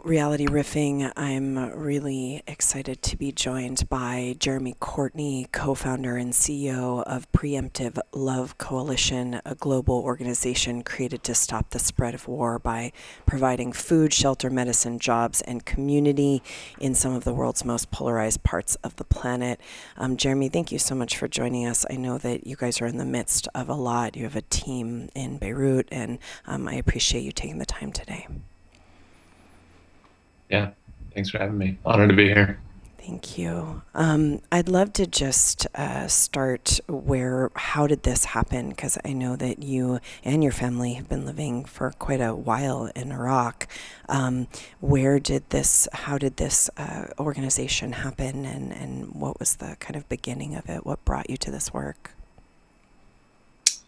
Reality Riffing, I'm really excited to be joined by Jeremy Courtney, co-founder and CEO of Preemptive Love Coalition, a global organization created to stop the spread of war by providing food, shelter, medicine, jobs, and community in some of the world's most polarized parts of the planet. Jeremy, thank you so much for joining us. I know that you guys are in the midst of a lot. You have a team in Beirut, and I appreciate you taking the time today. Yeah, thanks for having me. Honored to be here. Thank you. I'd love to just start how did this happen? Because I know that you and your family have been living for quite a while in Iraq. How did this organization happen, and what was the kind of beginning of it? What brought you to this work?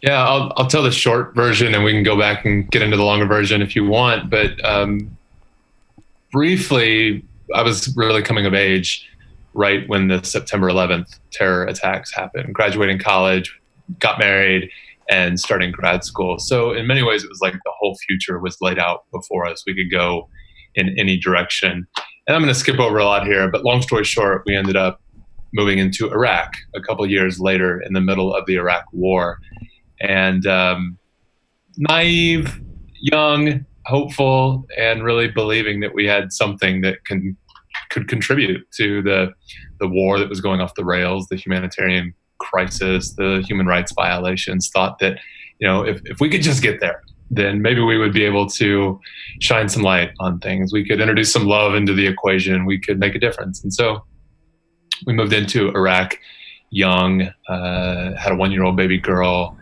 Yeah, I'll tell the short version and we can go back and get into the longer version if you want. But briefly, I was really coming of age right when the September 11th terror attacks happened. Graduating college, got married, and starting grad school. So in many ways, it was like the whole future was laid out before us. We could go in any direction. And I'm going to skip over a lot here, but long story short, we ended up moving into Iraq a couple of years later in the middle of the Iraq War. And naive, young, hopeful, and really believing that we had something that could contribute to the war that was going off the rails, the humanitarian crisis, the human rights violations. Thought that, if we could just get there, then maybe we would be able to shine some light on things. We could introduce some love into the equation. We could make a difference. And so we moved into Iraq young, had a 1-year-old baby girl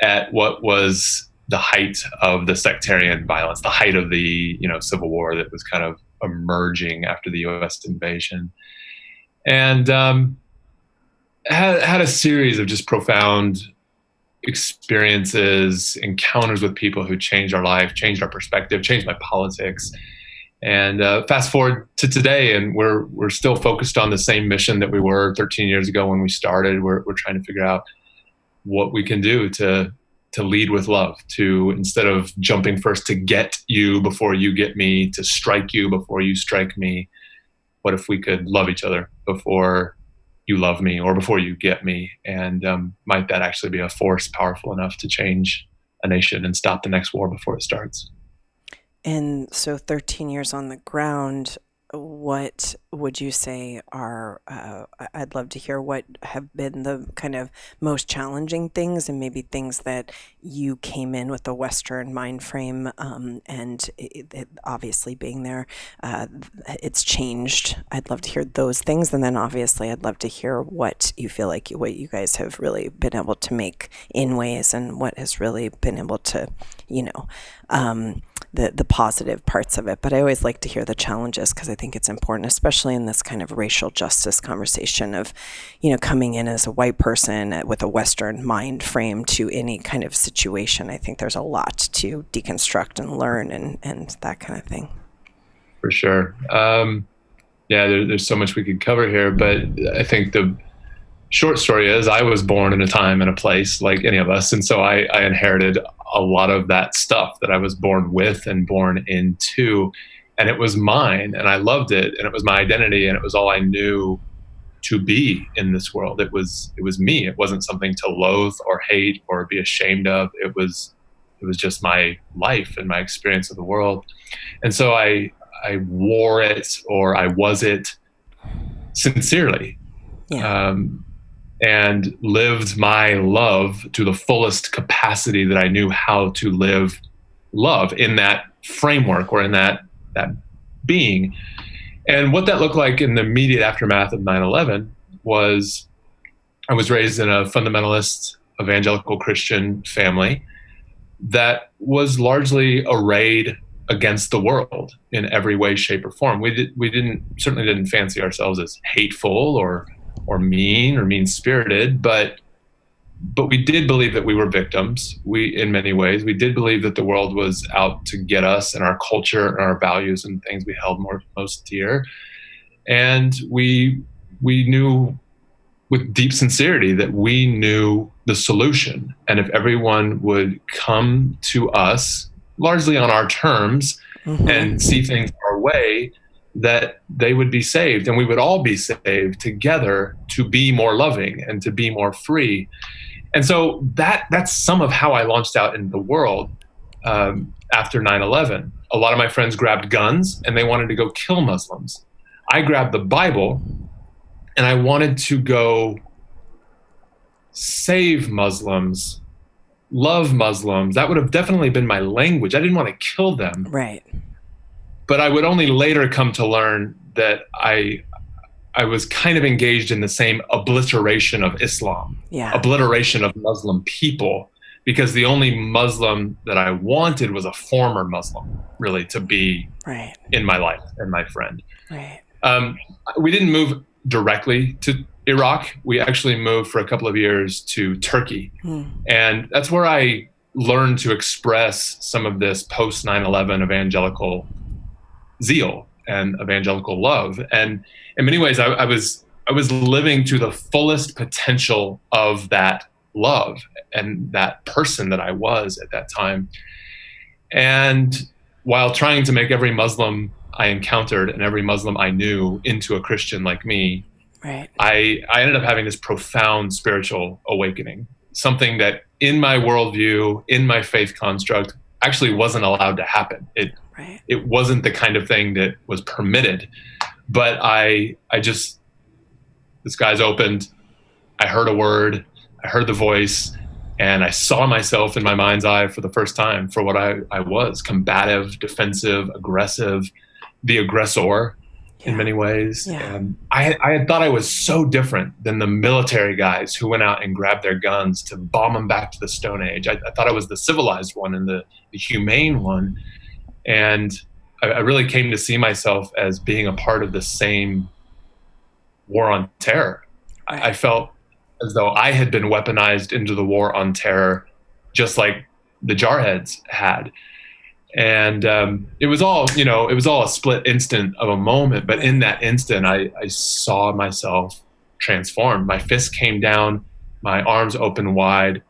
at what was the height of the sectarian violence, the height of the civil war that was kind of emerging after the U.S. invasion, and had a series of just profound experiences, encounters with people who changed our life, changed our perspective, changed my politics. And fast forward to today, and we're still focused on the same mission that we were 13 years ago when we started. We're trying to figure out what we can do to lead with love, to, instead of jumping first to get you before you get me, to strike you before you strike me. What if we could love each other before you love me or before you get me? And might that actually be a force powerful enough to change a nation and stop the next war before it starts? And so 13 years on the ground, what would you say are, I'd love to hear what have been the kind of most challenging things, and maybe things that you came in with a Western mind frame, and it obviously being there, it's changed. I'd love to hear those things. And then obviously I'd love to hear what you feel like what you guys have really been able to make in ways, and what has really been able to, the positive parts of it. But I always like to hear the challenges, because I think it's important, especially in this kind of racial justice conversation of, coming in as a white person with a Western mind frame to any kind of situation. I think there's a lot to deconstruct and learn and that kind of thing. For sure. There's so much we could cover here, but I think the short story is I was born in a time and a place like any of us. And so I inherited a lot of that stuff that I was born with and born into. And it was mine, and I loved it, and it was my identity, and it was all I knew to be in this world. It was me. It wasn't something to loathe or hate or be ashamed of. It was just my life and my experience of the world. And so I wore it, or I was it sincerely. Yeah. And lived my love to the fullest capacity that I knew how to live love in that framework, or in that being. And what that looked like in the immediate aftermath of 9/11 was, I was raised in a fundamentalist evangelical Christian family that was largely arrayed against the world in every way, shape, or form. We certainly didn't fancy ourselves as hateful or mean or mean-spirited, but we did believe that we were victims. In many ways, we did believe that the world was out to get us and our culture and our values and things we held most dear. And we knew with deep sincerity that we knew the solution. And if everyone would come to us largely on our terms and see things our way, that they would be saved and we would all be saved together to be more loving and to be more free. And so that's some of how I launched out into the world after 9/11. A lot of my friends grabbed guns and they wanted to go kill Muslims. I grabbed the Bible and I wanted to go save Muslims, love Muslims. That would have definitely been my language. I didn't want to kill them. Right. But I would only later come to learn that I was kind of engaged in the same obliteration of Islam, obliteration of Muslim people, because the only Muslim that I wanted was a former Muslim, really, to be in my life and my friend. Right. We didn't move directly to Iraq. We actually moved for a couple of years to Turkey. And that's where I learned to express some of this post 9/11 evangelical zeal and evangelical love. And in many ways, I was living to the fullest potential of that love and that person that I was at that time. And while trying to make every Muslim I encountered and every Muslim I knew into a Christian like me, I ended up having this profound spiritual awakening, something that in my worldview, in my faith construct, actually wasn't allowed to happen. It wasn't the kind of thing that was permitted. But I just, the skies opened, I heard a word, I heard the voice, and I saw myself in my mind's eye for the first time for what I was: combative, defensive, aggressive, the aggressor in many ways. And I had thought I was so different than the military guys who went out and grabbed their guns to bomb them back to the Stone Age. I thought I was the civilized one and the humane one. And I really came to see myself as being a part of the same war on terror. I felt as though I had been weaponized into the war on terror, just like the Jarheads had. And it was all a split instant of a moment. But in that instant, I saw myself transformed. My fist came down, my arms opened wide.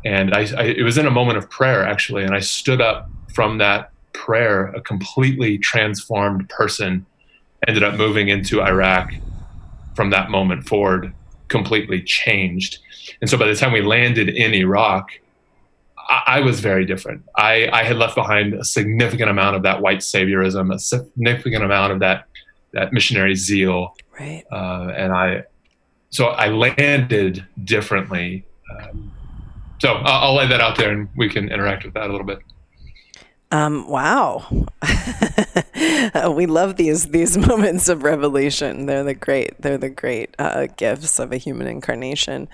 And it was in a moment of prayer, actually. And I stood up from that prayer, a completely transformed person, ended up moving into Iraq from that moment forward, completely changed. And so by the time we landed in Iraq, I was very different. I had left behind a significant amount of that white saviorism, a significant amount of that missionary zeal. And I landed differently. So I'll lay that out there and we can interact with that a little bit. Wow. We love these moments of revelation. They're the great gifts of a human incarnation.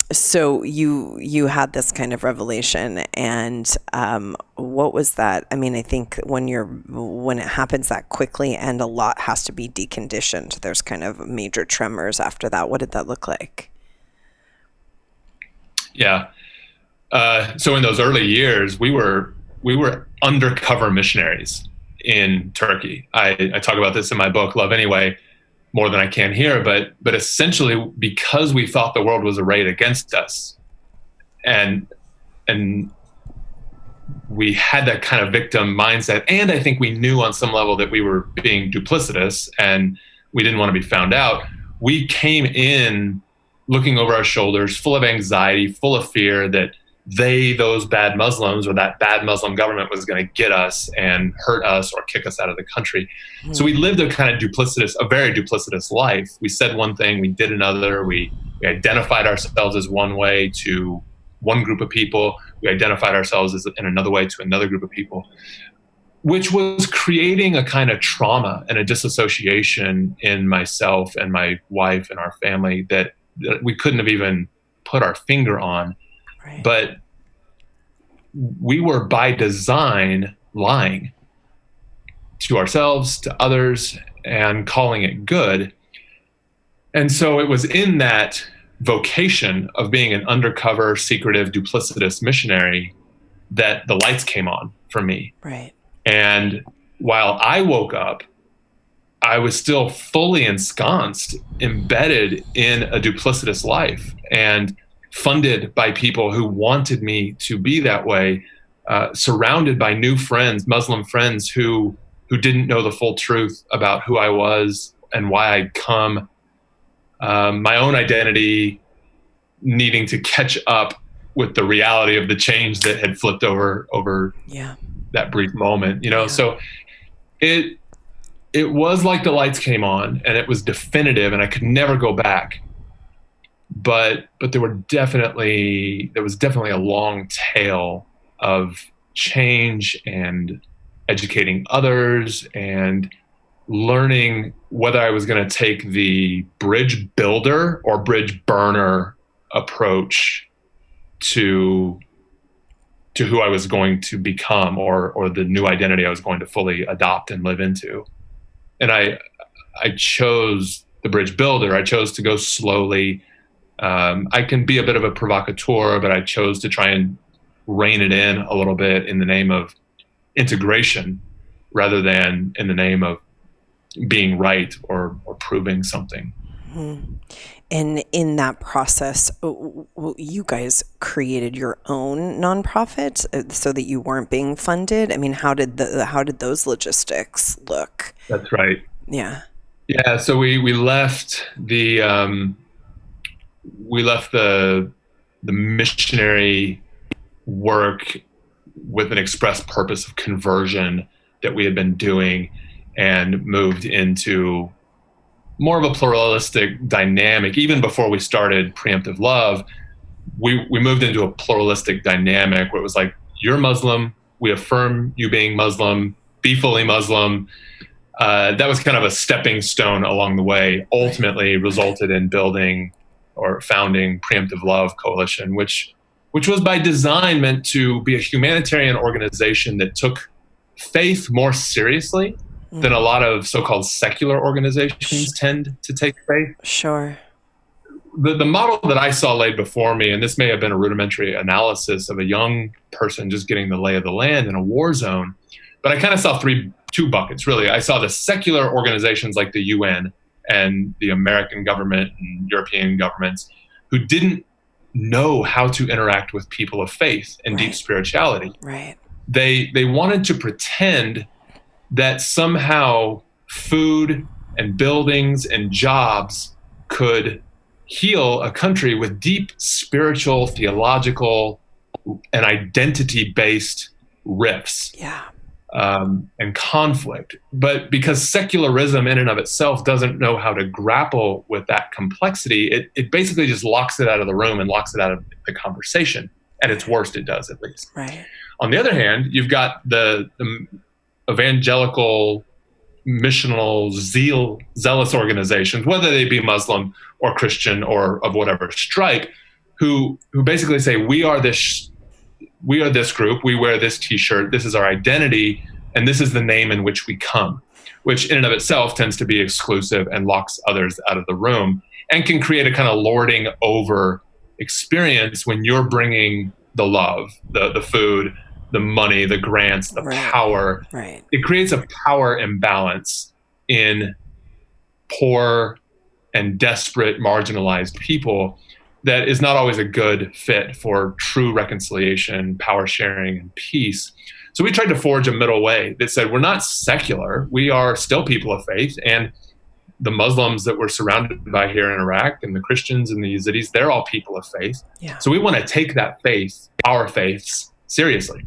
So you had this kind of revelation, and what was that? I mean, I think when it happens that quickly and a lot has to be deconditioned, there's kind of major tremors after that. What did that look like? Yeah. So in those early years, we were undercover missionaries in Turkey. I talk about this in my book, Love Anyway, more than I can here, but essentially because we thought the world was arrayed against us, and we had that kind of victim mindset, and I think we knew on some level that we were being duplicitous and we didn't want to be found out. We came in looking over our shoulders, full of anxiety, full of fear that those bad Muslims or that bad Muslim government was going to get us and hurt us or kick us out of the country. So we lived a very duplicitous life. We said one thing, we did another. We identified ourselves as one way to one group of people. We identified ourselves as in another way to another group of people, which was creating a kind of trauma and a disassociation in myself and my wife and our family that we couldn't have even put our finger on. But we were by design lying to ourselves, to others, and calling it good. And so it was in that vocation of being an undercover, secretive, duplicitous missionary that the lights came on for me. And while I woke up, I was still fully ensconced, embedded in a duplicitous life, and funded by people who wanted me to be that way, surrounded by new friends, Muslim friends who didn't know the full truth about who I was and why I'd come. My own identity needing to catch up with the reality of the change that had flipped over Yeah. that brief moment, you know. Yeah. So it was like the lights came on and it was definitive and I could never go back. But there was definitely a long tail of change and educating others and learning whether I was going to take the bridge builder or bridge burner approach to who I was going to become, or the new identity I was going to fully adopt and live into. And I chose the bridge builder. I chose to go slowly. I can be a bit of a provocateur, but I chose to try and rein it in a little bit in the name of integration rather than in the name of being right or proving something. Mm-hmm. And in that process, you guys created your own nonprofit so that you weren't being funded. I mean, how did those logistics look? That's right. Yeah. Yeah. So we left the missionary work with an express purpose of conversion that we had been doing and moved into more of a pluralistic dynamic. Even before we started Preemptive Love, we moved into a pluralistic dynamic where it was like, you're Muslim, we affirm you being Muslim, be fully Muslim. That was kind of a stepping stone along the way, ultimately resulted in building or founding Preemptive Love Coalition, which was by design meant to be a humanitarian organization that took faith more seriously than a lot of so-called secular organizations tend to take faith. Sure. The model that I saw laid before me, and this may have been a rudimentary analysis of a young person just getting the lay of the land in a war zone, but I kind of saw two buckets, really. I saw the secular organizations like the UN and the American government and European governments who didn't know how to interact with people of faith and deep spirituality. Right. They wanted to pretend that somehow food and buildings and jobs could heal a country with deep spiritual, theological, and identity-based rifts. Yeah. And conflict. But because secularism in and of itself doesn't know how to grapple with that complexity, it basically just locks it out of the room and locks it out of the conversation. At its worst, it does, at least. Right. On the other hand, you've got the evangelical, missional, zealous organizations, whether they be Muslim or Christian or of whatever stripe, who basically say, we are this group, we wear this t-shirt, this is our identity, and this is the name in which we come, which in and of itself tends to be exclusive and locks others out of the room and can create a kind of lording over experience when you're bringing the love, the food, the money, the grants, the power. Right. It creates a power imbalance in poor and desperate, marginalized people that is not always a good fit for true reconciliation, power sharing, and peace. So we tried to forge a middle way that said, we're not secular. We are still people of faith. And the Muslims that we're surrounded by here in Iraq and the Christians and the Yazidis, they're all people of faith. Yeah. So we want to take that faith, our faiths, seriously.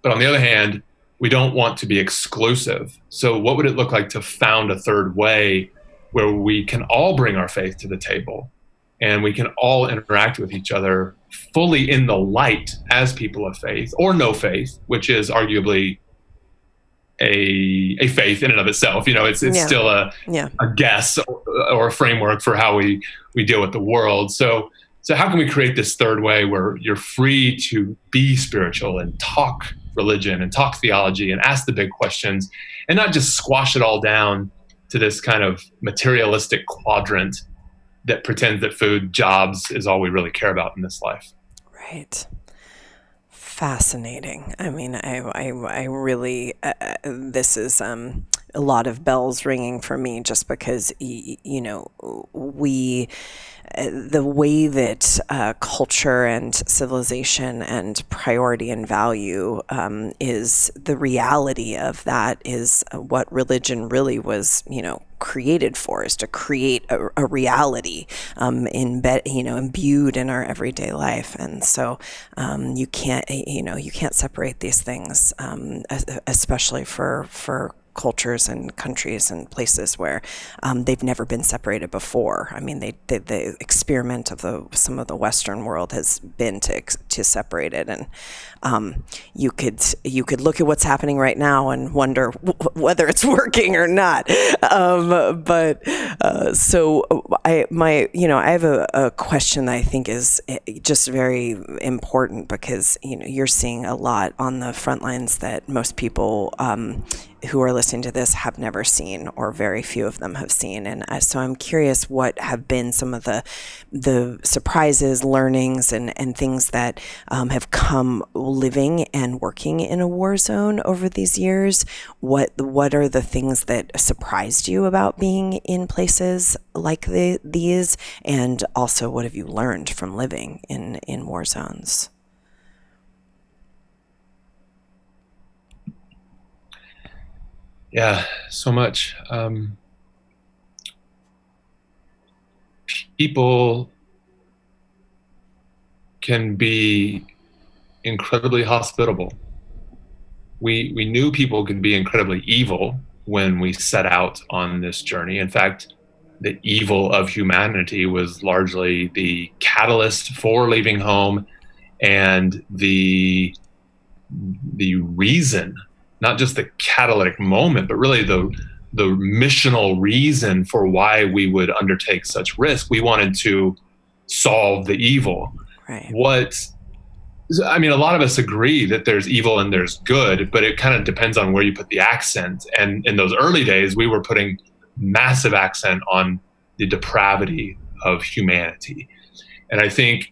But on the other hand, we don't want to be exclusive. So what would it look like to found a third way where we can all bring our faith to the table and we can all interact with each other fully in the light as people of faith or no faith, which is arguably a faith in and of itself. You know, it's still a guess or a framework for how we deal with the world. So how can we create this third way where you're free to be spiritual and talk religion and talk theology and ask the big questions and not just squash it all down to this kind of materialistic quadrant that pretends that food, jobs is all we really care about in this life. Right. Fascinating. I mean, I really, this is a lot of bells ringing for me just because, you know, we, the way that culture and civilization and priority and value is the reality of that is what religion really was, created for, is to create a reality imbued in our everyday life. And so you can't separate these things, especially for cultures and countries and places where they've never been separated before. I mean, the experiment of some of the Western world has been to separate it, and you could look at what's happening right now and wonder whether it's working or not. I have a question that I think is just very important, because you're seeing a lot on the front lines that most people who are listening to this have never seen, or very few of them have seen. And so I'm curious, what have been some of the surprises, learnings, and things that have come living and working in a war zone over these years? What are the things that surprised you about being in places like these? And also, what have you learned from living in war zones? Yeah, so much. People can be incredibly hospitable. We knew people could be incredibly evil when we set out on this journey. In fact, the evil of humanity was largely the catalyst for leaving home, and the reason, not just the catalytic moment, but really the missional reason for why we would undertake such risk. We wanted to solve the evil. Right. I mean, a lot of us agree that there's evil and there's good, but it kind of depends on where you put the accent. And in those early days, we were putting massive accent on the depravity of humanity. And I think,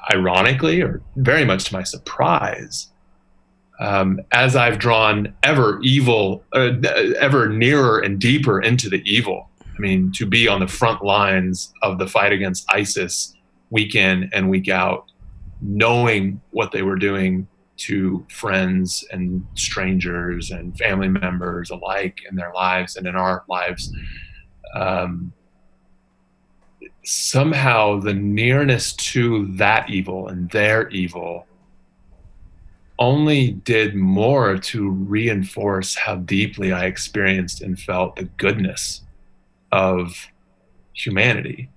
ironically, or very much to my surprise, as I've drawn ever nearer and deeper into the evil, I mean, to be on the front lines of the fight against ISIS week in and week out, knowing what they were doing to friends and strangers and family members alike in their lives and in our lives, somehow the nearness to that evil and their evil only did more to reinforce how deeply I experienced and felt the goodness of humanity.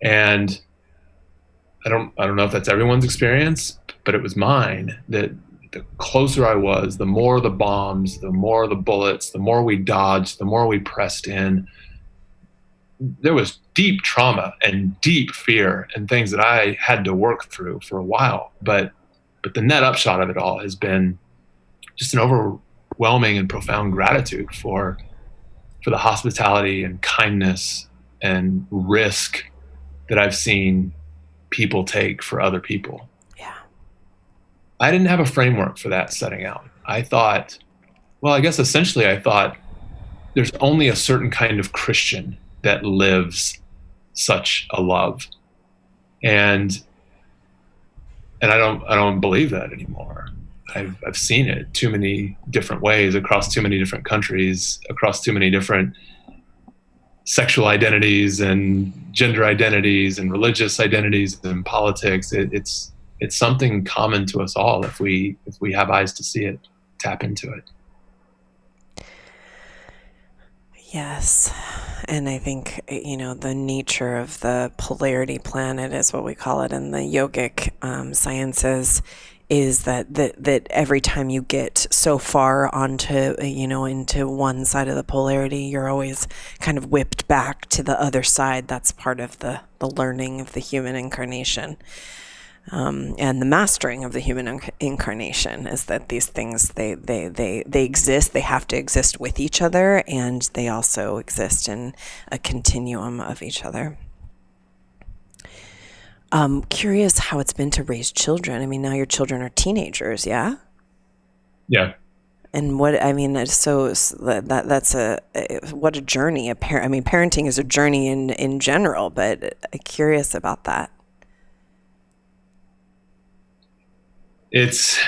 And I don't know if that's everyone's experience, but it was mine, that the closer I was, the more the bombs, the more the bullets, the more we dodged, the more we pressed in, there was deep trauma and deep fear and things that I had to work through for a while. But the net upshot of it all has been just an overwhelming and profound gratitude for the hospitality and kindness and risk that I've seen people take for other people. Yeah. I didn't have a framework for that setting out. I thought there's only a certain kind of Christian that lives such a love. And I don't believe that anymore. I've seen it too many different ways, across too many different countries, across too many different sexual identities and gender identities and religious identities and politics. It's something common to us all if we have eyes to see it, tap into it. Yes. And I think, the nature of the polarity planet is what we call it in the yogic sciences, is that every time you get so far onto, into one side of the polarity, you're always kind of whipped back to the other side. That's part of the learning of the human incarnation. And the mastering of the human incarnation is that these things, they exist, they have to exist with each other, and they also exist in a continuum of each other. Curious how it's been to raise children. I mean, now your children are teenagers, yeah? Yeah. And what I mean, that's what a journey. I mean, parenting is a journey in general, but I'm curious about that. It's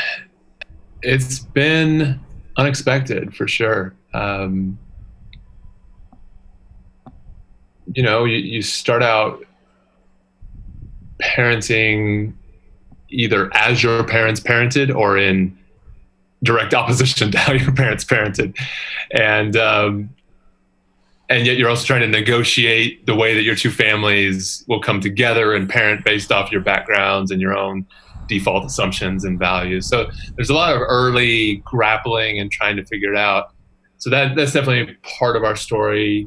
been unexpected for sure. You start out parenting either as your parents parented or in direct opposition to how your parents parented, and yet you're also trying to negotiate the way that your two families will come together and parent based off your backgrounds and your own default assumptions and values. So there's a lot of early grappling and trying to figure it out. So that's definitely part of our story.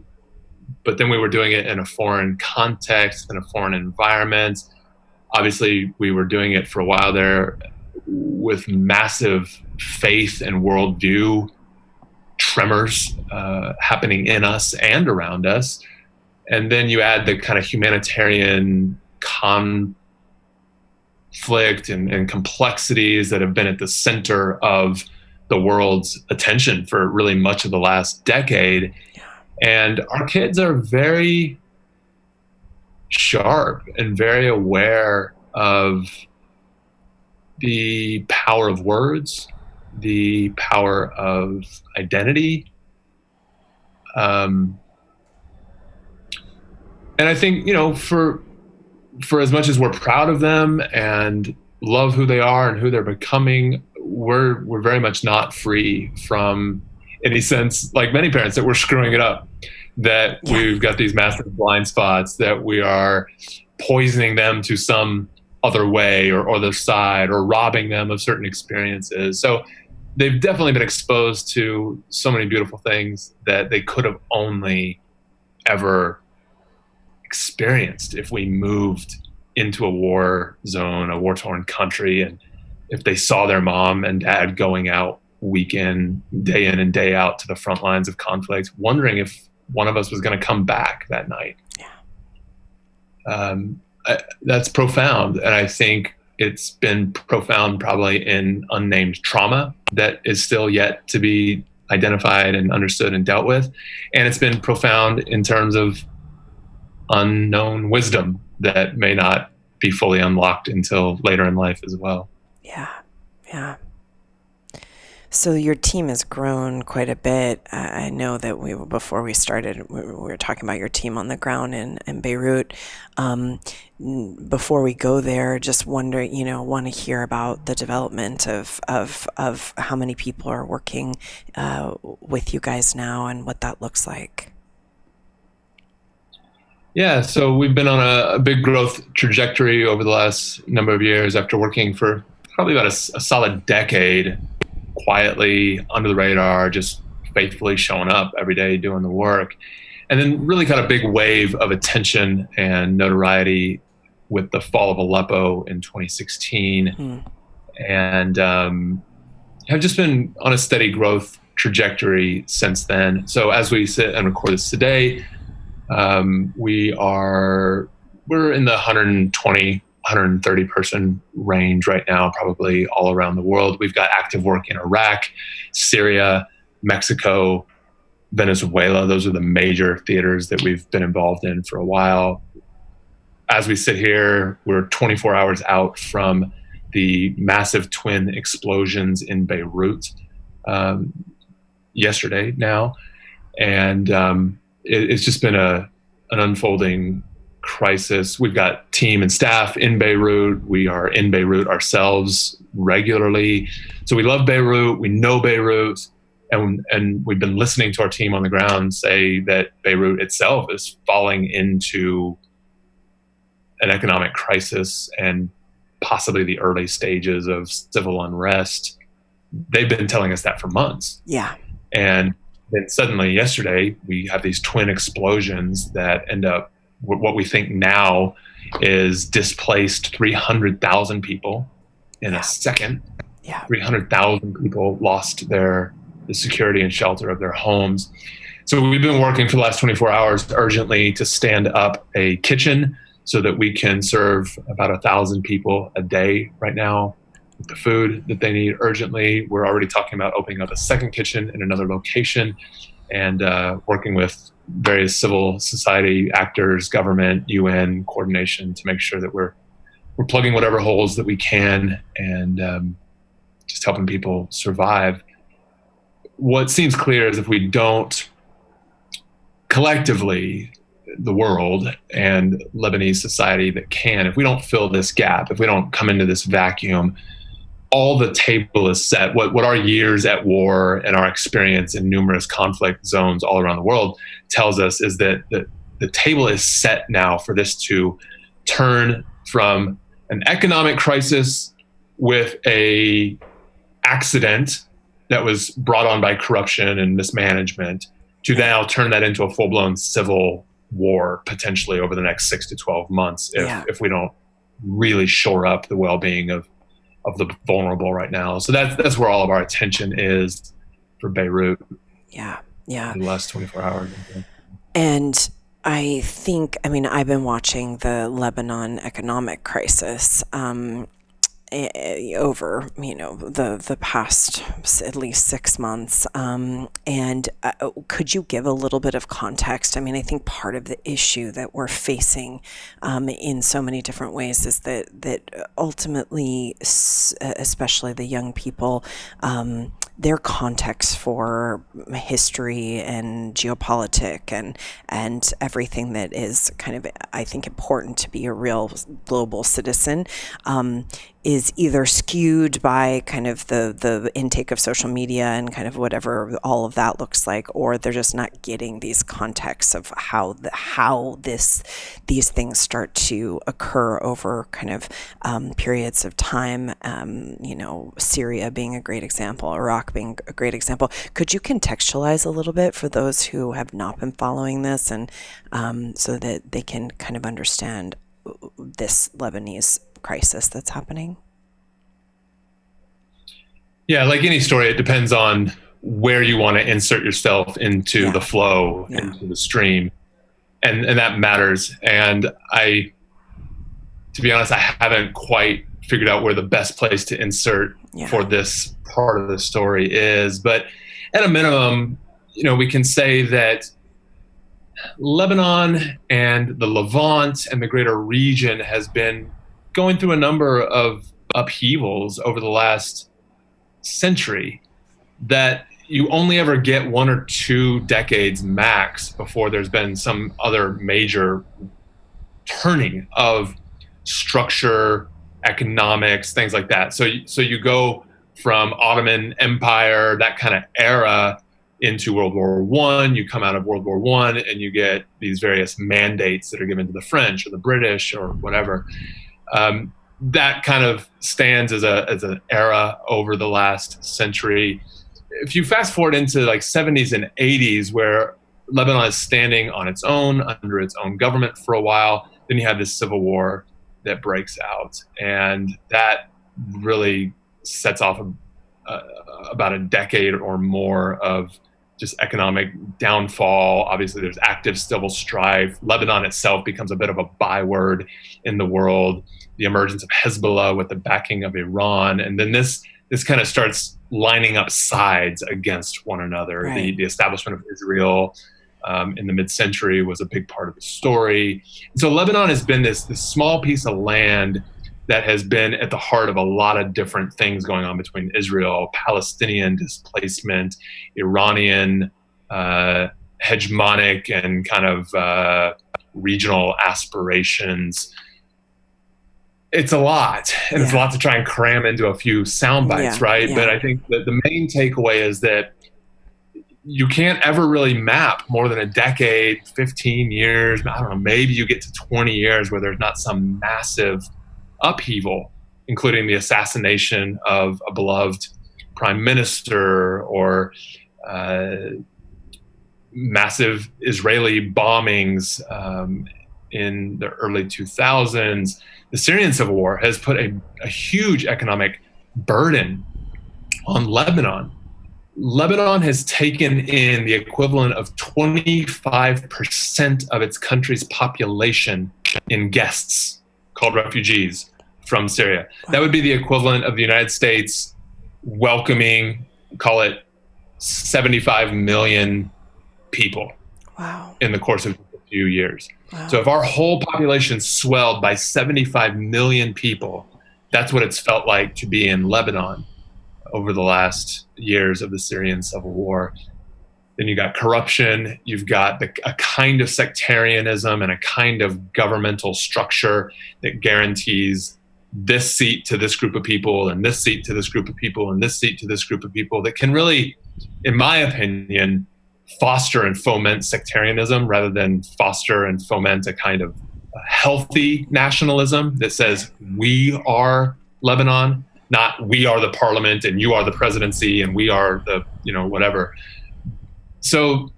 But then we were doing it in a foreign context, in a foreign environment. Obviously, we were doing it for a while there with massive faith and worldview tremors happening in us and around us. And then you add the kind of humanitarian conflict and complexities that have been at the center of the world's attention for really much of the last decade. And our kids are very sharp and very aware of the power of words, the power of identity. And I think, for as much as we're proud of them and love who they are and who they're becoming, we're very much not free from any sense, like many parents, that we're screwing it up, that we've got these massive blind spots, that we are poisoning them to some other way or other side, or robbing them of certain experiences. So they've definitely been exposed to so many beautiful things that they could have only ever experienced if we moved into a war zone, a war-torn country, and if they saw their mom and dad going out week in and day out to the front lines of conflict, wondering if one of us was going to come back that night. That's profound. And I think it's been profound probably in unnamed trauma that is still yet to be identified and understood and dealt with. And it's been profound in terms of unknown wisdom that may not be fully unlocked until later in life as well. Yeah. So your team has grown quite a bit. I know that before we started, we were talking about your team on the ground in Beirut. Before we go there, just want to hear about the development of how many people are working with you guys now and what that looks like. Yeah, so we've been on a big growth trajectory over the last number of years after working for probably about a solid decade, quietly, under the radar, just faithfully showing up every day, doing the work. And then really got a big wave of attention and notoriety with the fall of Aleppo in 2016. And have just been on a steady growth trajectory since then. So as we sit and record this today, we're in the 120, 130 person range right now, probably all around the world. We've got active work in Iraq, Syria, Mexico, Venezuela. Those are the major theaters that we've been involved in for a while. As we sit here, we're 24 hours out from the massive twin explosions in Beirut yesterday now. And it's just been an unfolding crisis. We've got team and staff in Beirut. We are in Beirut ourselves regularly. So we love Beirut. We know Beirut. And we've been listening to our team on the ground say that Beirut itself is falling into an economic crisis and possibly the early stages of civil unrest. They've been telling us that for months. Yeah. And then suddenly yesterday, we have these twin explosions that end up what we think now is displaced 300,000 people in a second. Yeah. 300,000 people lost the security and shelter of their homes. So we've been working for the last 24 hours urgently to stand up a kitchen so that we can serve about 1,000 people a day right now. with the food that they need urgently. We're already talking about opening up a second kitchen in another location, and working with various civil society actors, government, UN coordination to make sure that we're plugging whatever holes that we can, and just helping people survive. What seems clear is if we don't collectively, the world and Lebanese society that can, if we don't fill this gap, if we don't come into this vacuum, all the table is set. What our years at war and our experience in numerous conflict zones all around the world tells us is that the table is set now for this to turn from an economic crisis with a accident that was brought on by corruption and mismanagement to now turn that into a full-blown civil war potentially over the next 6 to 12 months if we don't really shore up the well-being of the vulnerable right now. So that's where all of our attention is for Beirut. Yeah. In the last 24 hours. And I think, I mean, I've been watching the Lebanon economic crisis over, the past at least 6 months. And could you give a little bit of context? I mean, I think part of the issue that we're facing in so many different ways is that ultimately, especially the young people, their context for history and geopolitics and everything that is kind of, I think, important to be a real global citizen, is either skewed by kind of the intake of social media and kind of whatever all of that looks like, or they're just not getting these contexts of how these things start to occur over kind of periods of time. Syria being a great example, Iraq being a great example. Could you contextualize a little bit for those who have not been following this, and so that they can kind of understand this Lebanese crisis that's happening? Yeah, like any story, it depends on where you want to insert yourself into the flow, into the stream, and that matters. And to be honest, I haven't quite figured out where the best place to insert for this part of the story is. But at a minimum, we can say that Lebanon and the Levant and the greater region has been going through a number of upheavals over the last century that you only ever get 1 or 2 decades max before there's been some other major turning of structure, economics, things like that. So you go from Ottoman Empire, that kind of era, into World War I. You come out of World War I and you get these various mandates that are given to the French or the British or whatever. That kind of stands as an era over the last century. If you fast forward into like 70s and 80s, where Lebanon is standing on its own, under its own government for a while, then you have this civil war that breaks out. And that really sets off about a decade or more of just economic downfall. Obviously, there's active civil strife. Lebanon itself becomes a bit of a byword in the world. The emergence of Hezbollah with the backing of Iran. And then this kind of starts lining up sides against one another. Right. The establishment of Israel in the mid-century was a big part of the story. And so Lebanon has been this small piece of land that has been at the heart of a lot of different things going on between Israel, Palestinian displacement, Iranian hegemonic and kind of regional aspirations. It's a lot, and it's a lot to try and cram into a few sound bites, right? Yeah. But I think that the main takeaway is that you can't ever really map more than a decade, 15 years, I don't know, maybe you get to 20 years where there's not some massive upheaval, including the assassination of a beloved prime minister or massive Israeli bombings in the early 2000s. The Syrian civil war has put a huge economic burden on Lebanon. Lebanon has taken in the equivalent of 25% of its country's population in guests, called refugees, from Syria. That would be the equivalent of the United States welcoming, call it 75 million people in the course of a few years. So if our whole population swelled by 75 million people, that's what it's felt like to be in Lebanon over the last years of the Syrian civil war. Then you got corruption, you've got a kind of sectarianism and a kind of governmental structure that guarantees this seat to this group of people and this seat to this group of people and this seat to this group of people, that can really, in my opinion, foster and foment sectarianism rather than foster and foment a kind of healthy nationalism that says we are Lebanon, not we are the parliament and you are the presidency and we are the, whatever. So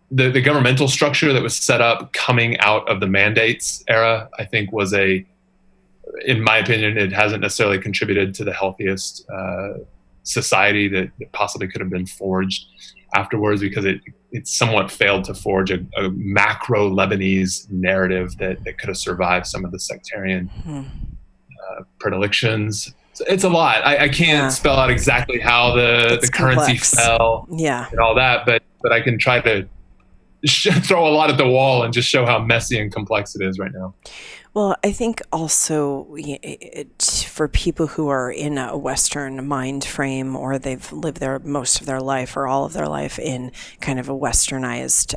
the governmental structure that was set up coming out of the mandates era, I think was in my opinion, it hasn't necessarily contributed to the healthiest society that possibly could have been forged afterwards, because it somewhat failed to forge a macro Lebanese narrative that could have survived some of the sectarian predilections. So it's a lot. I can't spell out exactly how the currency fell and all that, but I can try to throw a lot at the wall and just show how messy and complex it is right now. Well, I think also for people who are in a Western mind frame, or they've lived there most of their life or all of their life in kind of a Westernized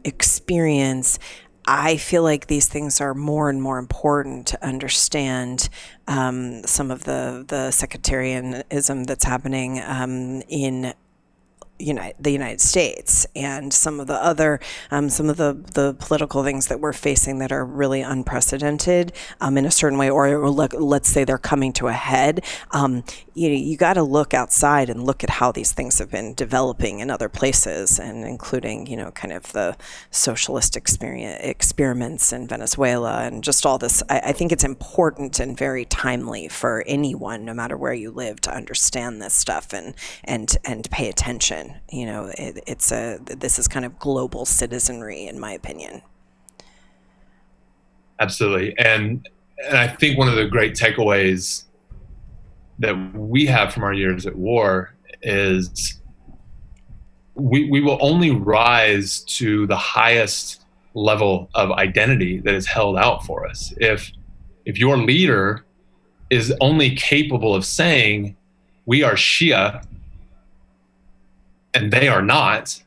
experience, I feel like these things are more and more important to understand some of the sectarianism that's happening in the United States, and some of the other, some of the political things that we're facing that are really unprecedented in a certain way, or let's say they're coming to a head. You got to look outside and look at how these things have been developing in other places, and including, kind of the socialist experiments in Venezuela and just all this. I think it's important and very timely for anyone, no matter where you live, to understand this stuff and pay attention. This is kind of global citizenry, in my opinion. Absolutely. And I think one of the great takeaways that we have from our years at war is we will only rise to the highest level of identity that is held out for us if your leader is only capable of saying, we are Shia and they are not,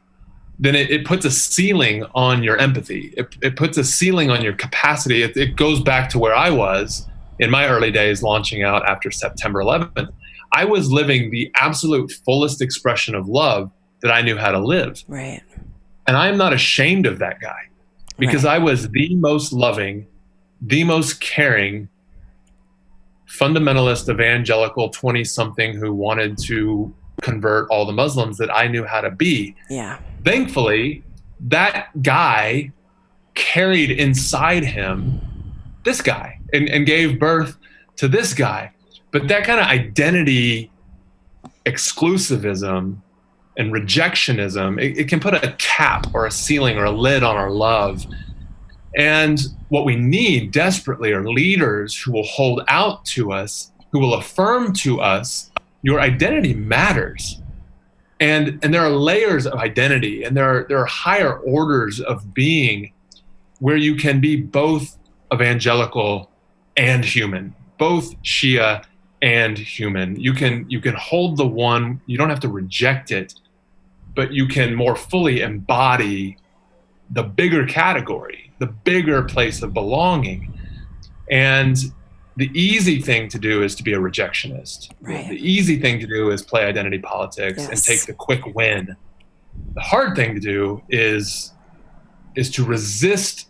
then it puts a ceiling on your empathy. It puts a ceiling on your capacity. It goes back to where I was in my early days launching out after September 11th. I was living the absolute fullest expression of love that I knew how to live. Right. And I am not ashamed of that guy, because I was the most loving, the most caring, fundamentalist, evangelical 20-something who wanted to convert all the Muslims that I knew how to be. Yeah. Thankfully, that guy carried inside him this guy and gave birth to this guy. But that kind of identity exclusivism and rejectionism, it can put a cap or a ceiling or a lid on our love. And what we need desperately are leaders who will hold out to us, who will affirm to us, your identity matters. And there are layers of identity, and there are higher orders of being where you can be both evangelical and human, both Shia and human. You can hold the one, you don't have to reject it, but you can more fully embody the bigger category, the bigger place of belonging. And the easy thing to do is to be a rejectionist. Right. The easy thing to do is play identity politics and take the quick win. The hard thing to do is to resist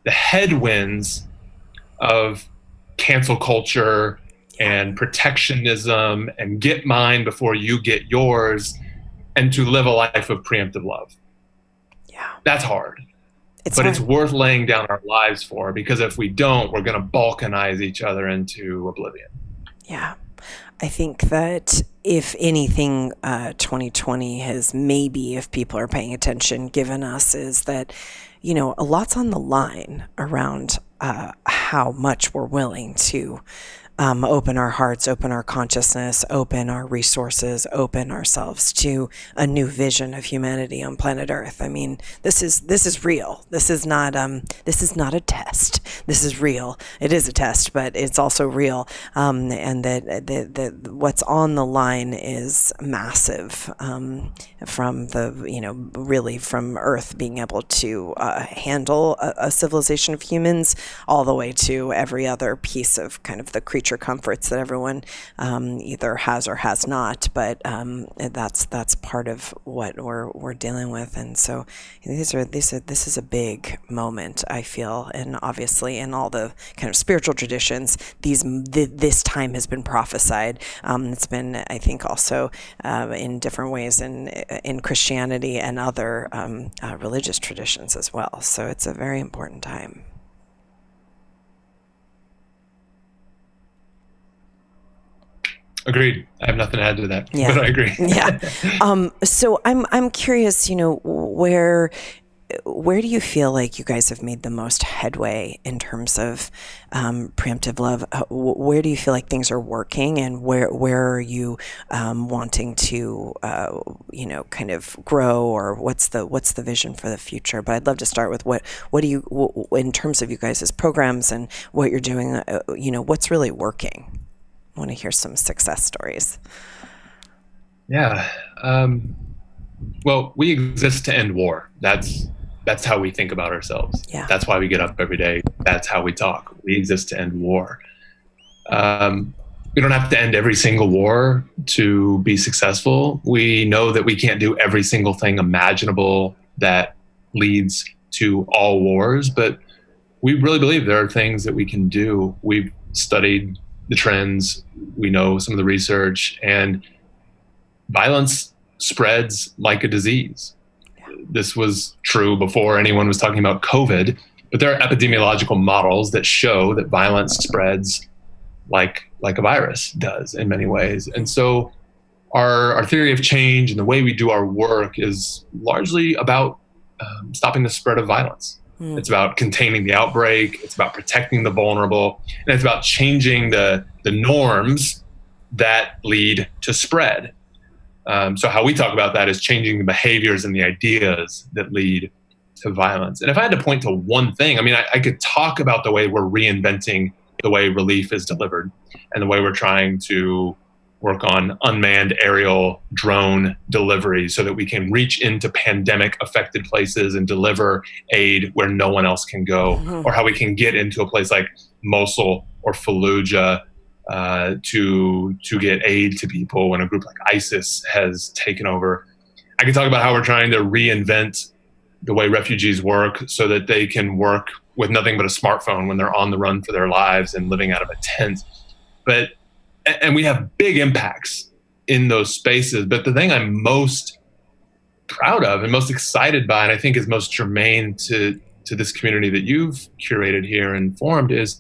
the headwinds of cancel culture and protectionism and get mine before you get yours, and to live a life of preemptive love. Yeah. That's hard. It's hard. worth laying down our lives for, because if we don't, we're going to balkanize each other into oblivion. Yeah. I think that if anything, 2020 has, maybe, if people are paying attention, given us is that, a lot's on the line around how much we're willing to open our hearts, open our consciousness, open our resources, open ourselves to a new vision of humanity on planet Earth. I mean, this is real. This is not a test. This is real. It is a test, but it's also real. And that what's on the line is massive. From really from Earth being able to handle a civilization of humans, all the way to every other piece of kind of the creature comforts that everyone either has or has not, but that's part of what we're dealing with. And so this is a big moment, I feel, and obviously in all the kind of spiritual traditions, this time has been prophesied. It's been, I think, also in different ways in Christianity and other religious traditions as well. So it's a very important time. Agreed. I have nothing to add to that, Yeah. but I agree. Yeah. So I'm curious, where do you feel like you guys have made the most headway in terms of preemptive love? Where do you feel like things are working, and where are you wanting to kind of grow, or what's the vision for the future? But I'd love to start with what do you, in terms of you guys' programs and what you're doing, what's really working? I want to hear some success stories. Yeah. Well, we exist to end war. That's how we think about ourselves. Yeah. That's why we get up every day. That's how we talk. We exist to end war. We don't have to end every single war to be successful. We know that we can't do every single thing imaginable that leads to all wars, but we really believe there are things that we can do. We've studied the trends, we know some of the research, and violence spreads like a disease. This was true before anyone was talking about COVID, but there are epidemiological models that show that violence spreads like a virus does in many ways. And so our theory of change and the way we do our work is largely about stopping the spread of violence. It's about containing the outbreak. It's about protecting the vulnerable. And it's about changing the norms that lead to spread. So how we talk about that is changing the behaviors and the ideas that lead to violence. And if I had to point to one thing, I mean, I could talk about the way we're reinventing the way relief is delivered and the way we're trying to work on unmanned aerial drone delivery so that we can reach into pandemic affected places and deliver aid where no one else can go, or how we can get into a place like Mosul or Fallujah to get aid to people when a group like ISIS has taken over. I can talk about how we're trying to reinvent the way refugees work so that they can work with nothing but a smartphone when they're on the run for their lives and living out of a tent. And we have big impacts in those spaces. But the thing I'm most proud of and most excited by, and I think is most germane to this community that you've curated here and formed, is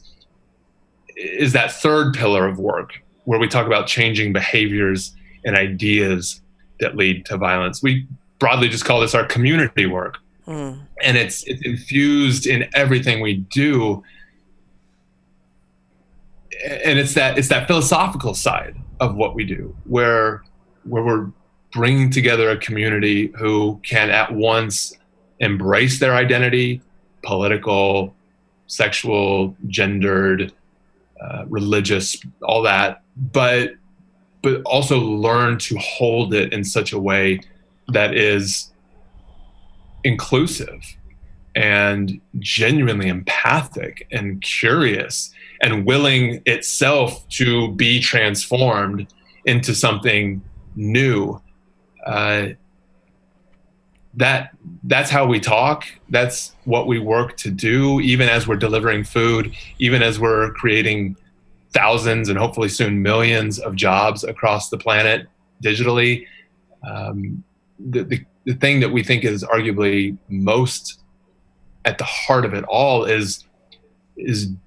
that third pillar of work where we talk about changing behaviors and ideas that lead to violence. We broadly just call this our community work. And it's infused in everything we do. And it's that philosophical side of what we do, where we're bringing together a community who can at once embrace their identity, political, sexual, gendered, religious, all that, but also learn to hold it in such a way that is inclusive and genuinely empathic and curious and willing itself to be transformed into something new. That's how we talk. That's what we work to do, even as we're delivering food, even as we're creating thousands and hopefully soon millions of jobs across the planet digitally. The thing that we think is arguably most at the heart of it all is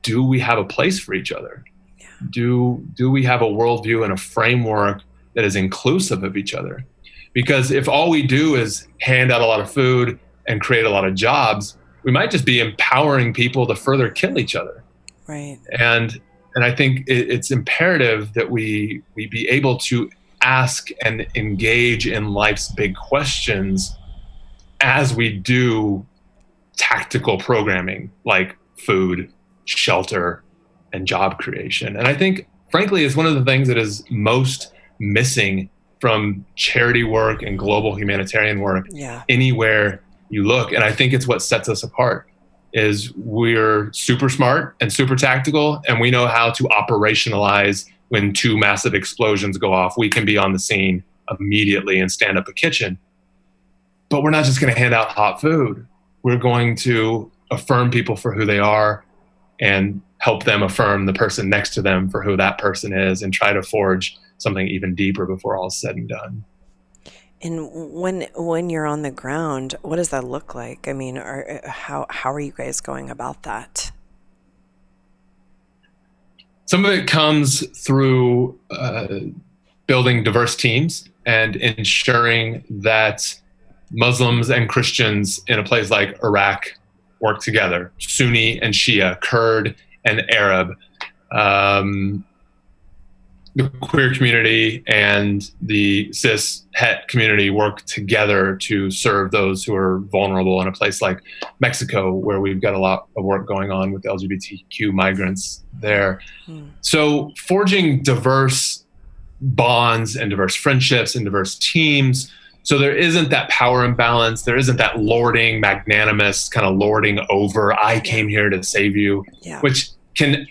do we have a place for each other? Yeah. Do we have a worldview and a framework that is inclusive of each other? Because if all we do is hand out a lot of food and create a lot of jobs, we might just be empowering people to further kill each other. Right. And I think it's imperative that we be able to ask and engage in life's big questions as we do tactical programming like food, shelter, and job creation. And I think, frankly, is one of the things that is most missing from charity work and global humanitarian work anywhere you look. And I think it's what sets us apart. Is we're super smart and super tactical, and we know how to operationalize when two massive explosions go off. We can be on the scene immediately and stand up a kitchen. But we're not just going to hand out hot food. We're going to affirm people for who they are and help them affirm the person next to them for who that person is, and try to forge something even deeper before all is said and done. And when you're on the ground, what does that look like? I mean, how are you guys going about that? Some of it comes through building diverse teams and ensuring that Muslims and Christians in a place like Iraq work together, Sunni and Shia, Kurd and Arab. The queer community and the cis-het community work together to serve those who are vulnerable in a place like Mexico, where we've got a lot of work going on with LGBTQ migrants there. So forging diverse bonds and diverse friendships and diverse teams, so there isn't that power imbalance, there isn't that lording, magnanimous kind of lording over, I came here to save you, which can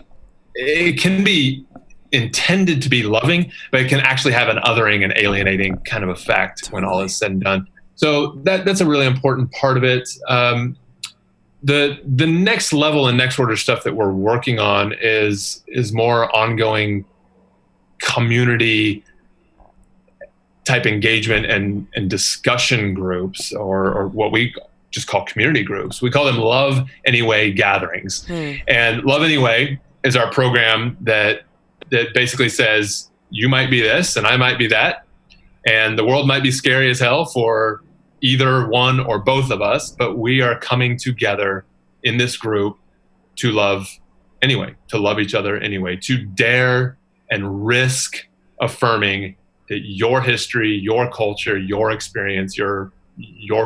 be intended to be loving, but it can actually have an othering and alienating kind of effect when all is said and done. So that's a really important part of it. The next level and next order stuff that we're working on is more ongoing community type engagement and discussion groups, or what we just call community groups. We call them Love Anyway gatherings. And Love Anyway is our program that basically says, you might be this and I might be that, and the world might be scary as hell for either one or both of us, but we are coming together in this group to love anyway, to love each other anyway, to dare and risk affirming that your history, your culture, your experience, your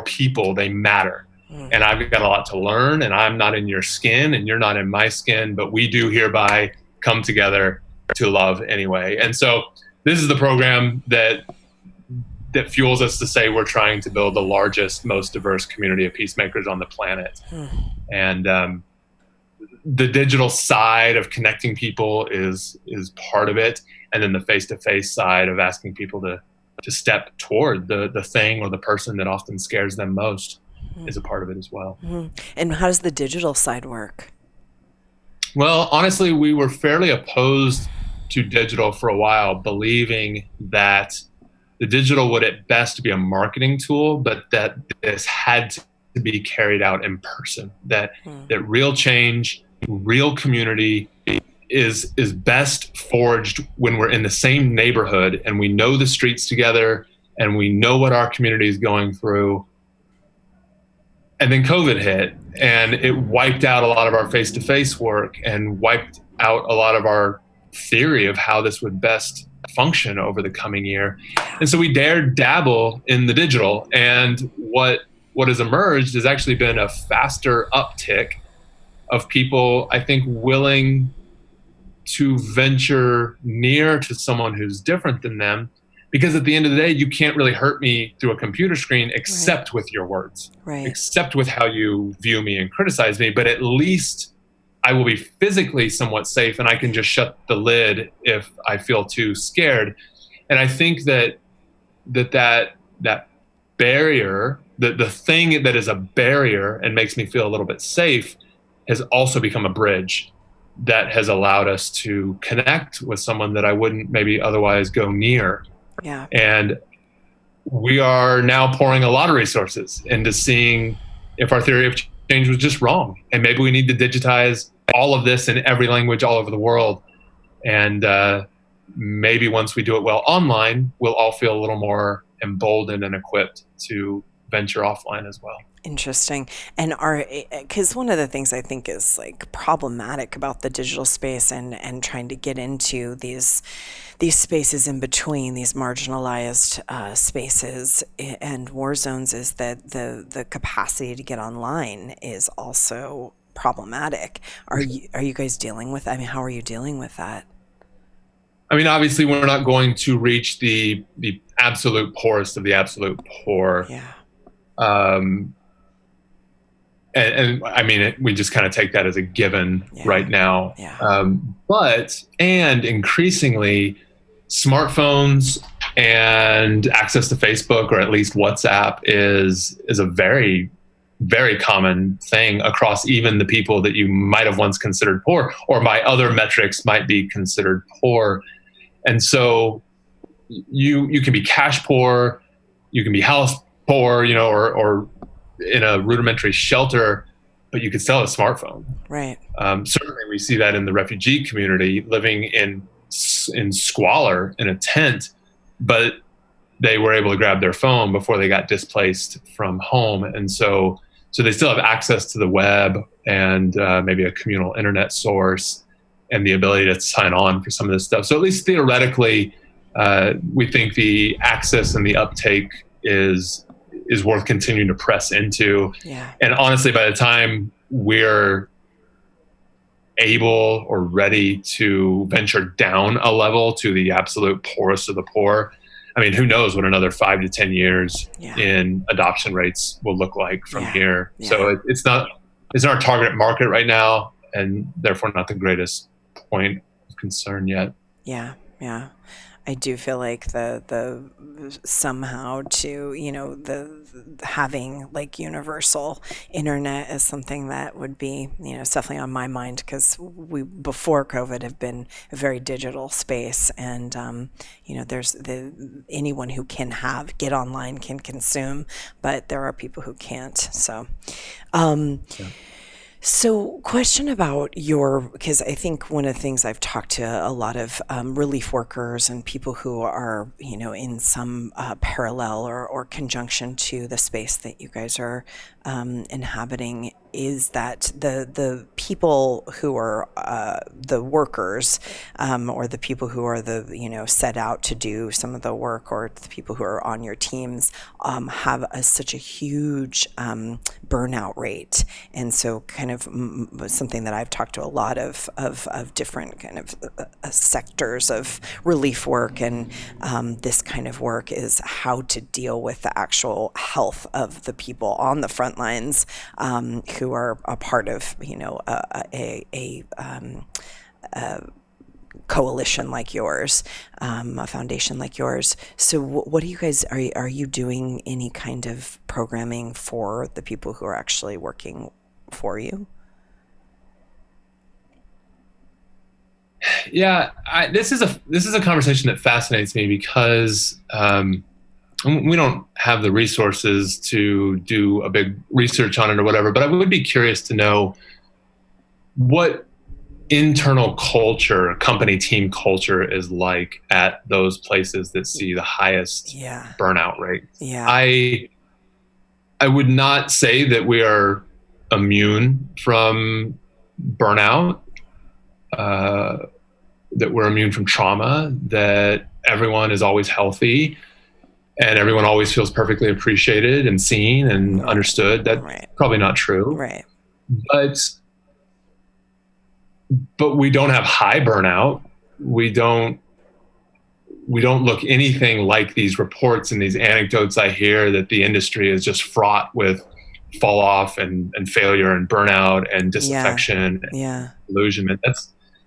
people, they matter. And I've got a lot to learn, and I'm not in your skin and you're not in my skin, but we do hereby come together to love anyway. And so this is the program that fuels us to say we're trying to build the largest, most diverse community of peacemakers on the planet. And the digital side of connecting people is part of it, and then the face-to-face side of asking people to step toward the thing or the person that often scares them most is a part of it as well. And how does the digital side work? Well, honestly, we were fairly opposed to digital for a while, believing that the digital would at best be a marketing tool, but that this had to be carried out in person, that real change, real community is best forged when we're in the same neighborhood and we know the streets together and we know what our community is going through. And then COVID hit, and it wiped out a lot of our face-to-face work and wiped out a lot of our theory of how this would best function over the coming year. And so we dared dabble in the digital, and what has emerged has actually been a faster uptick of people, I think, willing to venture near to someone who's different than them. Because at the end of the day, you can't really hurt me through a computer screen except with your words, except with how you view me and criticize me. But at least I will be physically somewhat safe, and I can just shut the lid if I feel too scared. And I think that barrier, the thing that is a barrier and makes me feel a little bit safe, has also become a bridge that has allowed us to connect with someone that I wouldn't maybe otherwise go near. And we are now pouring a lot of resources into seeing if our theory of change was just wrong. And maybe we need to digitize all of this in every language all over the world. And maybe once we do it well online, we'll all feel a little more emboldened and equipped to venture offline as well. Interesting. And because one of the things I think is like problematic about the digital space and trying to get into these spaces in between, these marginalized spaces and war zones, is that the capacity to get online is also problematic. Are you guys dealing with, I mean, how are you dealing with that? I mean, obviously, we're not going to reach the absolute poorest of the absolute poor. Yeah. And I mean, we just kind of take that as a given right now. Yeah. And increasingly, smartphones and access to Facebook, or at least WhatsApp, is a very, very common thing across even the people that you might have once considered poor, or by other metrics might be considered poor. And so you can be cash poor, you can be house poor, or in a rudimentary shelter, but you could still have a smartphone. Right. Certainly, we see that in the refugee community, living in squalor in a tent, but they were able to grab their phone before they got displaced from home, and so they still have access to the web and maybe a communal internet source and the ability to sign on for some of this stuff. So at least theoretically, we think the access and the uptake is worth continuing to press into. Yeah. And honestly, by the time we're able or ready to venture down a level to the absolute poorest of the poor, I mean, who knows what another 5 to 10 years in adoption rates will look like from here. Yeah. So it's not our target market right now, and therefore not the greatest point of concern yet. Yeah. Yeah. I do feel like the somehow to, the having like universal internet is something that would be, it's definitely on my mind, because we before COVID have been a very digital space, and there's anyone who can get online can consume, but there are people who can't. So So, question about because I think one of the things I've talked to a lot of relief workers and people who are, in some parallel or conjunction to the space that you guys are inhabiting, is that the people who are the workers, or the people who are set out to do some of the work, or the people who are on your teams, have such a huge burnout rate. And so kind of something that I've talked to a lot of different kind of sectors of relief work and this kind of work is how to deal with the actual health of the people on the front lines, who are a part of a coalition like yours, a foundation like yours. So what do you guys, are you doing any kind of programming for the people who are actually working for you? Yeah, this is a conversation that fascinates me, because we don't have the resources to do a big research on it or whatever, but I would be curious to know what internal culture, company team culture, is like at those places that see the highest burnout rates. Yeah. I would not say that we are immune from burnout, that we're immune from trauma, that everyone is always healthy and everyone always feels perfectly appreciated and seen and understood. That's probably not true. Right. But we don't have high burnout. We don't look anything like these reports and these anecdotes I hear that the industry is just fraught with fall off and failure and burnout and disaffection and illusionment.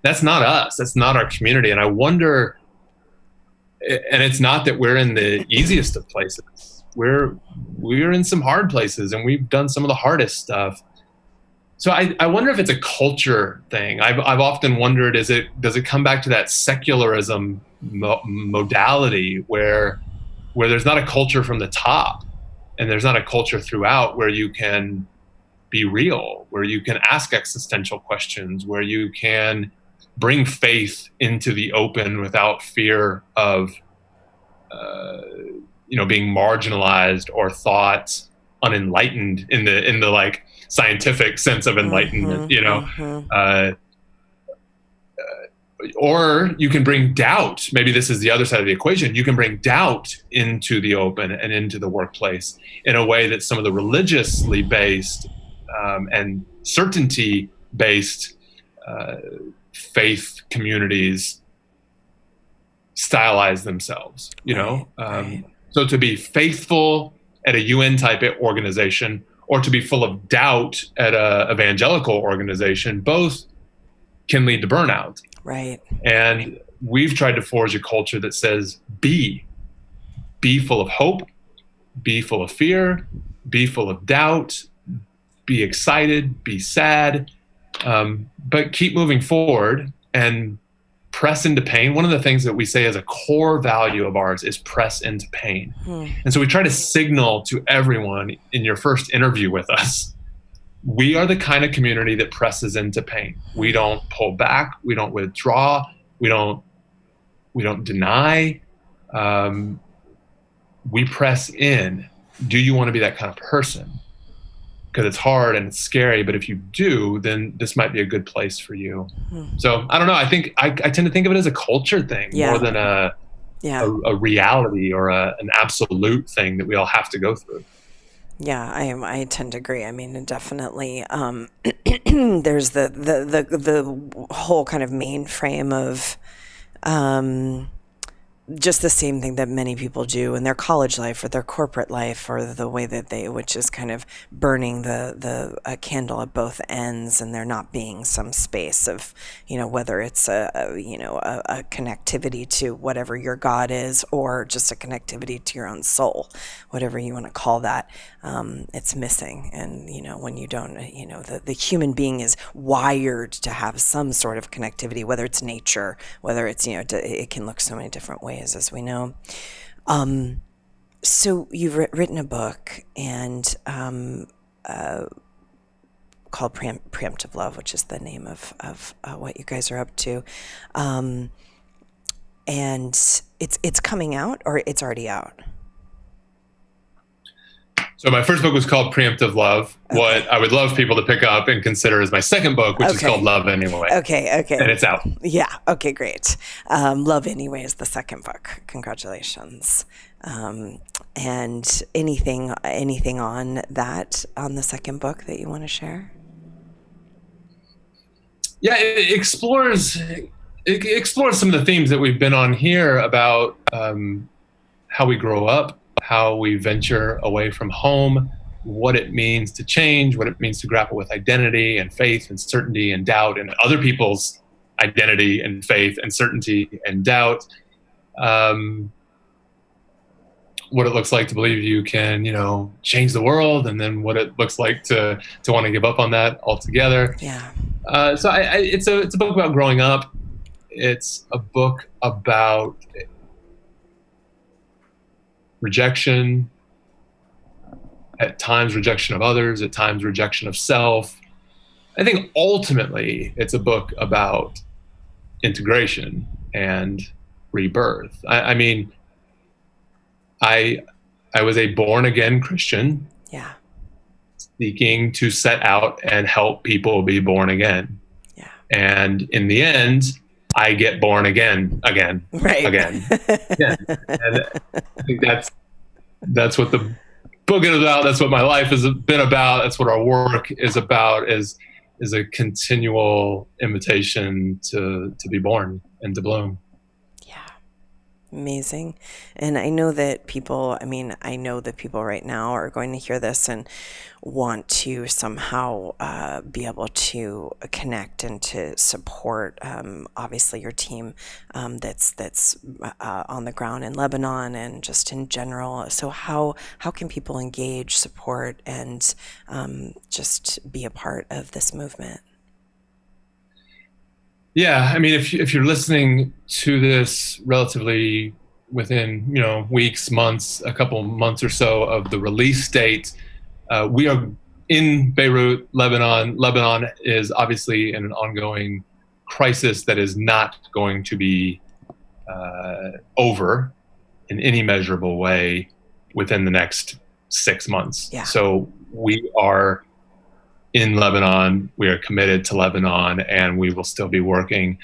That's not us. That's not our community. And I wonder, and it's not that we're in the easiest of places. We're in some hard places, and we've done some of the hardest stuff. So I wonder if it's a culture thing. I've often wondered, does it come back to that secularism modality where there's not a culture from the top, and there's not a culture throughout where you can be real, where you can ask existential questions, where you can bring faith into the open without fear of being marginalized or thought unenlightened in the like scientific sense of enlightenment, or you can bring doubt. Maybe this is the other side of the equation. You can bring doubt into the open and into the workplace in a way that some of the religiously based and certainty based faith communities stylize themselves, Right. So to be faithful at a UN type organization or to be full of doubt at a evangelical organization, both can lead to burnout. Right. And we've tried to forge a culture that says, be full of hope, be full of fear, be full of doubt, be excited, be sad, but keep moving forward and press into pain. One of the things that we say as a core value of ours is press into pain. And so we try to signal to everyone in your first interview with us, we are the kind of community that presses into pain. We don't pull back. We don't withdraw. We don't deny. We press in. Do you want to be that kind of person? Because it's hard and it's scary, but if you do, then this might be a good place for you. So I don't know. I think I tend to think of it as a culture thing more than a reality or an absolute thing that we all have to go through. Yeah, I tend to agree. I mean, definitely, there's the whole kind of mainframe of just the same thing that many people do in their college life or their corporate life, or the way that which is kind of burning the candle at both ends, and there not being some space of, whether it's a connectivity to whatever your God is, or just a connectivity to your own soul, whatever you want to call that. It's missing. And, when you don't, the human being is wired to have some sort of connectivity, whether it's nature, whether it's, it can look so many different ways, as we know. So you've written a book and called Preemptive Love, which is the name of what you guys are up to. And it's coming out, or it's already out? So my first book was called Preemptive Love. Okay. What I would love people to pick up and consider is my second book, which is called Love Anyway. Okay. And it's out. Yeah. Okay, great. Love Anyway is the second book. Congratulations. And anything on the second book that you want to share? Yeah, it explores some of the themes that we've been on here about how we grow up, how we venture away from home, what it means to change, what it means to grapple with identity and faith and certainty and doubt, and other people's identity and faith and certainty and doubt. What it looks like to believe you can, change the world, and then what it looks like to want to give up on that altogether. Yeah. So it's a book about growing up. It's a book about rejection, at times rejection of others, at times rejection of self. I think ultimately it's a book about integration and rebirth. I mean, I was a born again Christian, seeking to set out and help people be born again. Yeah. And in the end, I get born again. Right. Again. Yeah. And I think that's what the book is about. That's what my life has been about. That's what our work is about, is a continual invitation to be born and to bloom. Yeah. Amazing. And I know that people right now are going to hear this and want to somehow be able to connect and to support, obviously, your team that's on the ground in Lebanon and just in general. So how can people engage, support, and just be a part of this movement? Yeah, I mean, if you're listening to this relatively within weeks, months, a couple months or so of the release date, we are in Beirut, Lebanon. Lebanon is obviously in an ongoing crisis that is not going to be over in any measurable way within the next 6 months. Yeah. So we are in Lebanon. We are committed to Lebanon, and we will still be working.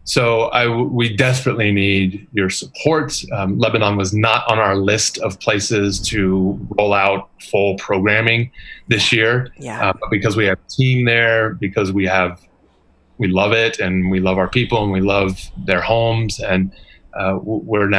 So we desperately need your support. Lebanon was not on our list of places to roll out full programming this year, but because we have a team there, because we love it, and we love our people, and we love their homes, and we're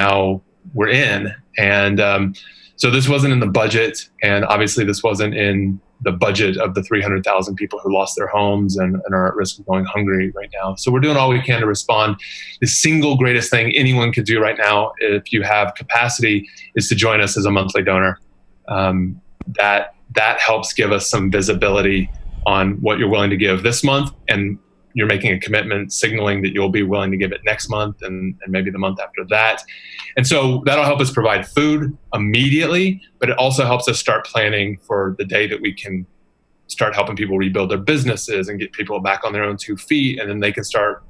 in. And so this wasn't in the budget, and obviously this wasn't in the budget of the 300,000 people who lost their homes and are at risk of going hungry right now. So we're doing all we can to respond. The single greatest thing anyone could do right now, if you have capacity, is to join us as a monthly donor. That helps give us some visibility on what you're willing to give this month, and you're making a commitment signaling that you'll be willing to give it next month and maybe the month after that. And so that'll help us provide food immediately, but it also helps us start planning for the day that we can start helping people rebuild their businesses and get people back on their own 2 feet. And then they can start,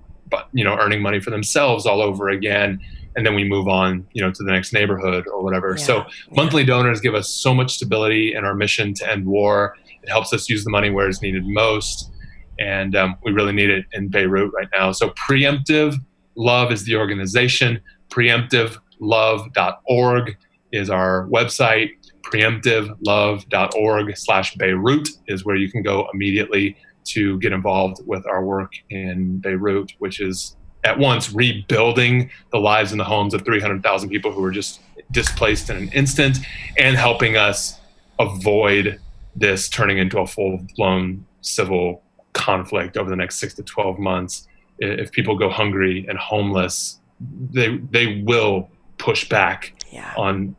earning money for themselves all over again. And then we move on, to the next neighborhood or whatever. So monthly donors give us so much stability in our mission to end war. It helps us use the money where it's needed most. And we really need it in Beirut right now. So Preemptive Love is the organization. Preemptivelove.org is our website. Preemptivelove.org/Beirut is where you can go immediately to get involved with our work in Beirut, which is at once rebuilding the lives and the homes of 300,000 people who were just displaced in an instant, and helping us avoid this turning into a full-blown civil conflict over the next 6 to 12 months. If people go hungry and homeless, they will push back on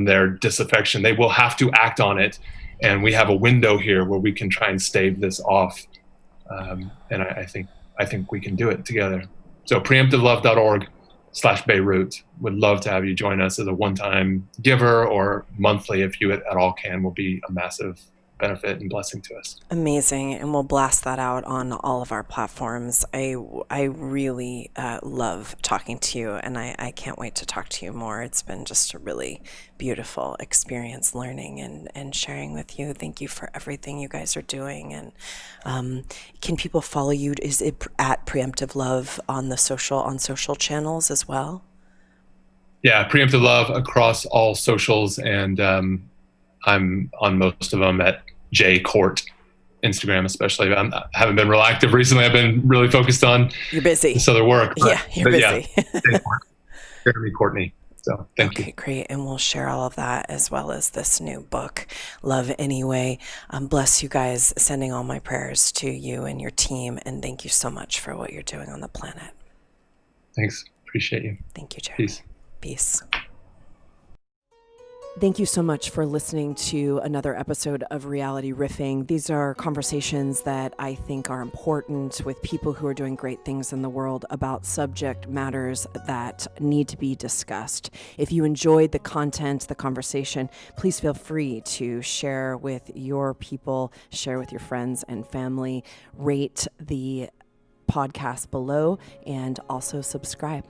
their disaffection. They will have to act on it, and we have a window here where we can try and stave this off. And I think we can do it together. So preemptivelove.org/Beirut. Would love to have you join us as a one-time giver, or monthly if you at all can. Will be a massive benefit and blessing to us. Amazing. And we'll blast that out on all of our platforms. I really love talking to you, and I can't wait to talk to you more. It's been just a really beautiful experience learning and sharing with you. Thank you for everything you guys are doing. And can people follow you? Is it at Preemptive Love on social channels as well? Yeah, Preemptive Love across all socials, and I'm on most of them at J Court, Instagram especially. I haven't been real active recently. I've been really focused on You're busy. this other work. You're busy. Yeah, Jeremy Courtney. So thank you. Okay, great. And we'll share all of that, as well as this new book, Love Anyway. Bless you guys, sending all my prayers to you and your team. And thank you so much for what you're doing on the planet. Thanks. Appreciate you. Thank you, Jeremy. Peace. Thank you so much for listening to another episode of Reality Riffing. These are conversations that I think are important with people who are doing great things in the world about subject matters that need to be discussed. If you enjoyed the content, the conversation, please feel free to share with your people, share with your friends and family, rate the podcast below, and also subscribe.